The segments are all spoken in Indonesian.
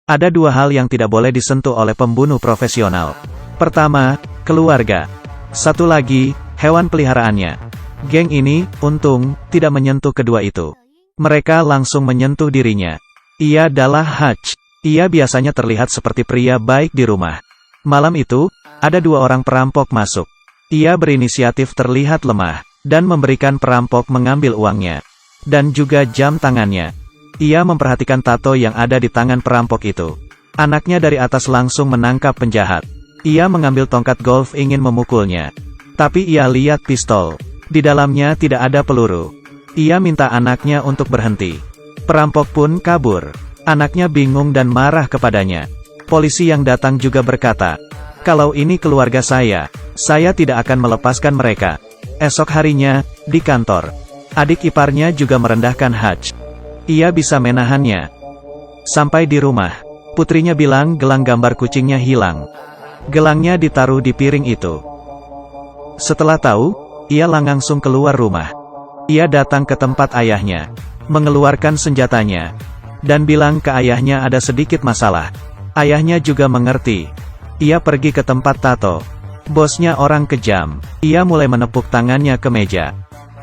Ada dua hal yang tidak boleh disentuh oleh pembunuh profesional. Pertama, keluarga. Satu lagi, hewan peliharaannya. Geng ini, untung, tidak menyentuh kedua itu. Mereka langsung menyentuh dirinya. Ia adalah Hutch. Ia biasanya terlihat seperti pria baik di rumah. Malam itu, ada dua orang perampok masuk. Ia berinisiatif terlihat lemah, dan memberikan perampok mengambil uangnya. Dan juga jam tangannya. Ia memperhatikan tato yang ada di tangan perampok itu. Anaknya dari atas langsung menangkap penjahat. Ia mengambil tongkat golf ingin memukulnya. Tapi ia lihat pistol. Di dalamnya tidak ada peluru. Ia minta anaknya untuk berhenti. Perampok pun kabur. Anaknya bingung dan marah kepadanya. Polisi yang datang juga berkata, "Kalau ini keluarga saya tidak akan melepaskan mereka." Esok harinya, di kantor, adik iparnya juga merendahkan Hutch. Ia bisa menahannya. Sampai di rumah, putrinya bilang gelang gambar kucingnya hilang. Gelangnya ditaruh di piring itu. Setelah tahu, ia langsung keluar rumah. Ia datang ke tempat ayahnya, mengeluarkan senjatanya, dan bilang ke ayahnya ada sedikit masalah. Ayahnya juga mengerti. Ia pergi ke tempat tato. Bosnya orang kejam. Ia mulai menepuk tangannya ke meja.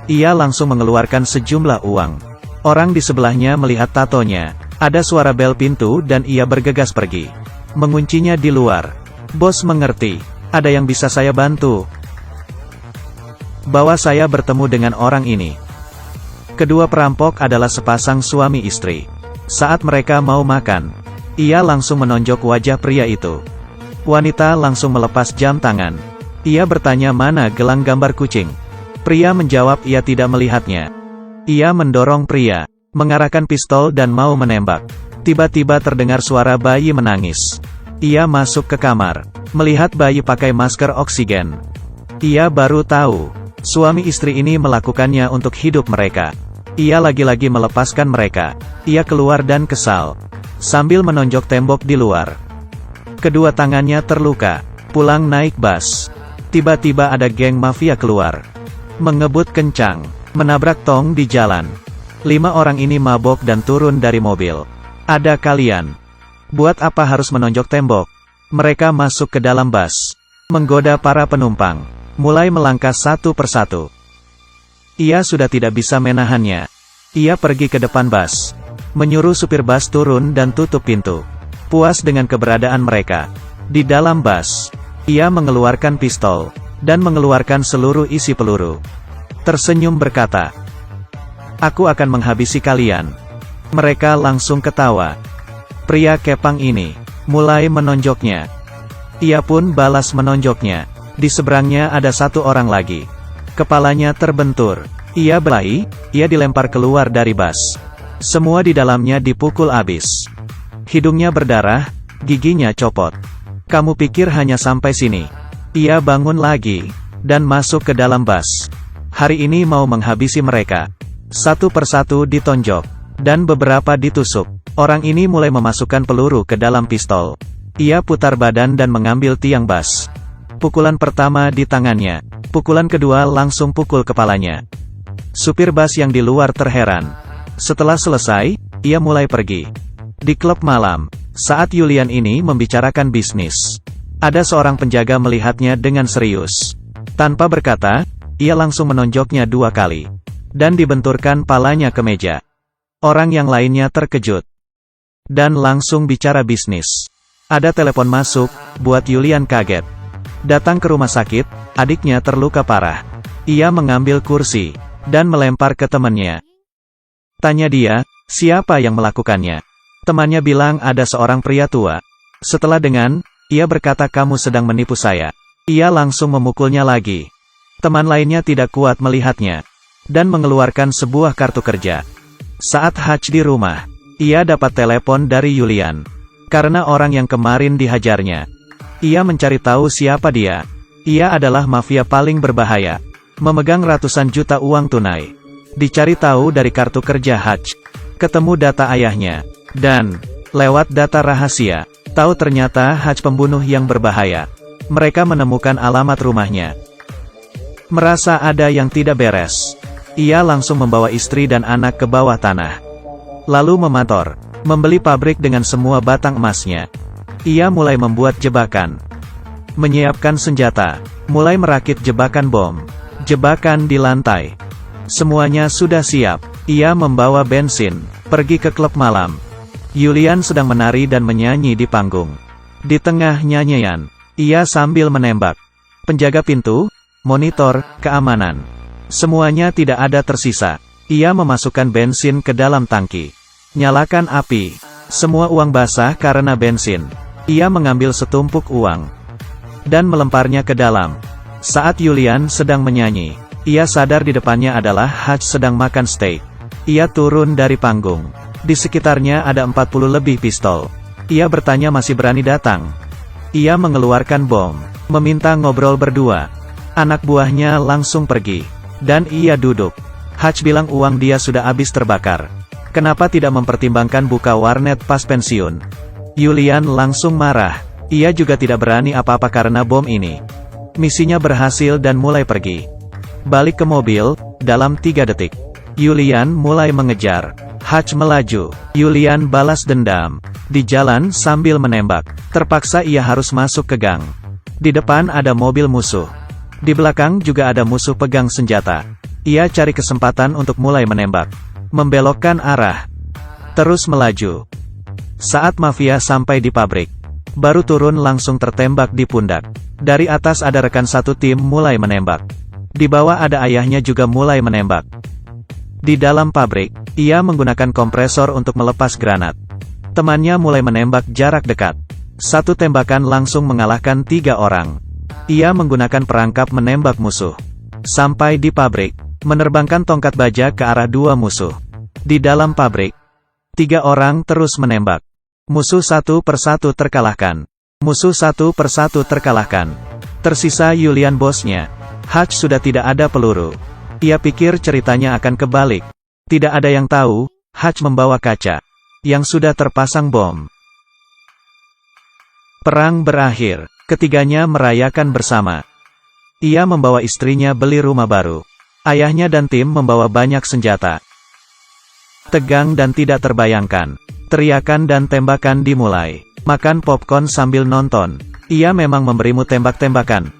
Ia langsung mengeluarkan sejumlah uang. Orang di sebelahnya melihat tatonya. Ada suara bel pintu dan ia bergegas pergi. Menguncinya di luar. Bos mengerti. Ada yang bisa saya bantu? Bawa saya bertemu dengan orang ini. Kedua perampok adalah sepasang suami istri. Saat mereka mau makan, ia langsung menonjok wajah pria itu. Wanita langsung melepas jam tangan. Ia bertanya mana gelang gambar kucing. Pria menjawab ia tidak melihatnya. Ia mendorong pria, mengarahkan pistol dan mau menembak. Tiba-tiba terdengar suara bayi menangis. Ia masuk ke kamar, melihat bayi pakai masker oksigen. Ia baru tahu, suami istri ini melakukannya untuk hidup mereka. Ia lagi-lagi melepaskan mereka. Ia keluar dan kesal, sambil menonjok tembok di luar. Kedua tangannya terluka. Pulang naik bus. Tiba-tiba ada geng mafia keluar. Mengebut kencang. Menabrak tong di jalan. 5 orang ini mabok dan turun dari mobil. Ada kalian. Buat apa harus menonjok tembok? Mereka masuk ke dalam bus. Menggoda para penumpang. Mulai melangkah satu persatu. Ia sudah tidak bisa menahannya. Ia pergi ke depan bus. Menyuruh supir bus turun dan tutup pintu. Puas dengan keberadaan mereka. Di dalam bus, ia mengeluarkan pistol. Dan mengeluarkan seluruh isi peluru. Tersenyum berkata, "Aku akan menghabisi kalian." Mereka langsung ketawa. Pria kepang ini mulai menonjoknya. Ia pun balas menonjoknya. Di seberangnya ada satu orang lagi. Kepalanya terbentur. Ia berlari, ia dilempar keluar dari bus. Semua di dalamnya dipukul habis. Hidungnya berdarah, giginya copot. Kamu pikir hanya sampai sini? Ia bangun lagi, dan masuk ke dalam bus. Hari ini mau menghabisi mereka. Satu persatu ditonjok, dan beberapa ditusuk. Orang ini mulai memasukkan peluru ke dalam pistol. Ia putar badan dan mengambil tiang bus. Pukulan pertama di tangannya. Pukulan kedua langsung pukul kepalanya. Supir bus yang di luar terheran. Setelah selesai, ia mulai pergi. Di klub malam, saat Julian ini membicarakan bisnis, ada seorang penjaga melihatnya dengan serius. Tanpa berkata, ia langsung menonjoknya 2 kali. Dan dibenturkan palanya ke meja. Orang yang lainnya terkejut. Dan langsung bicara bisnis. Ada telepon masuk, buat Julian kaget. Datang ke rumah sakit, adiknya terluka parah. Ia mengambil kursi, dan melempar ke temannya. Tanya dia, siapa yang melakukannya? Temannya bilang ada seorang pria tua. Setelah dengan, ia berkata kamu sedang menipu saya. Ia langsung memukulnya lagi. Teman lainnya tidak kuat melihatnya. Dan mengeluarkan sebuah kartu kerja. Saat Hutch di rumah, ia dapat telepon dari Julian. Karena orang yang kemarin dihajarnya. Ia mencari tahu siapa dia. Ia adalah mafia paling berbahaya. Memegang ratusan juta uang tunai. Dicari tahu dari kartu kerja Hutch. Ketemu data ayahnya. Dan, lewat data rahasia, tahu ternyata Hutch pembunuh yang berbahaya. Mereka menemukan alamat rumahnya. Merasa ada yang tidak beres. Ia langsung membawa istri dan anak ke bawah tanah. Lalu memotor. Membeli pabrik dengan semua batang emasnya. Ia mulai membuat jebakan. Menyiapkan senjata. Mulai merakit jebakan bom. Jebakan di lantai. Semuanya sudah siap. Ia membawa bensin. Pergi ke klub malam. Julian sedang menari dan menyanyi di panggung. Di tengah nyanyian, ia sambil menembak. Penjaga pintu, monitor, keamanan. Semuanya tidak ada tersisa. Ia memasukkan bensin ke dalam tangki. Nyalakan api. Semua uang basah karena bensin. Ia mengambil setumpuk uang dan melemparnya ke dalam. Saat Julian sedang menyanyi, ia sadar di depannya adalah Hutch sedang makan steak. Ia turun dari panggung. Di sekitarnya ada 40 lebih pistol. Ia bertanya masih berani datang. Ia mengeluarkan bom, meminta ngobrol berdua. Anak buahnya langsung pergi. Dan ia duduk. Hutch bilang uang dia sudah habis terbakar. Kenapa tidak mempertimbangkan buka warnet pas pensiun? Julian langsung marah. Ia juga tidak berani apa-apa karena bom ini. Misinya berhasil dan mulai pergi. Balik ke mobil, dalam 3 detik. Julian mulai mengejar. Hutch melaju. Julian balas dendam. Di jalan sambil menembak. Terpaksa ia harus masuk ke gang. Di depan ada mobil musuh. Di belakang juga ada musuh pegang senjata. Ia cari kesempatan untuk mulai menembak. Membelokkan arah. Terus melaju. Saat mafia sampai di pabrik, baru turun langsung tertembak di pundak. Dari atas ada rekan satu tim mulai menembak. Di bawah ada ayahnya juga mulai menembak. Di dalam pabrik, ia menggunakan kompresor untuk melepas granat. Temannya mulai menembak jarak dekat. Satu tembakan langsung mengalahkan 3 orang. Ia menggunakan perangkap menembak musuh. Sampai di pabrik, menerbangkan tongkat baja ke arah 2 musuh. Di dalam pabrik, 3 orang terus menembak. Musuh satu persatu terkalahkan. Musuh satu persatu terkalahkan. Tersisa Julian bosnya. Hutch sudah tidak ada peluru. Ia pikir ceritanya akan kebalik. Tidak ada yang tahu, Hutch membawa kaca yang sudah terpasang bom. Perang berakhir. Ketiganya merayakan bersama. Ia membawa istrinya beli rumah baru. Ayahnya dan tim membawa banyak senjata. Tegang dan tidak terbayangkan. Teriakan dan tembakan dimulai. Makan popcorn sambil nonton. Ia memang memberimu tembak-tembakan.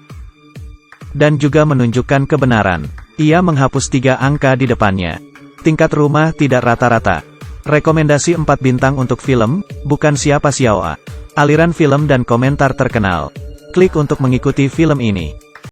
Dan juga menunjukkan kebenaran. Ia menghapus 3 angka di depannya. Tingkat rumah tidak rata-rata. Rekomendasi 4 bintang untuk film, bukan siapa-siapa. Aliran film dan komentar terkenal. Klik untuk mengikuti film ini.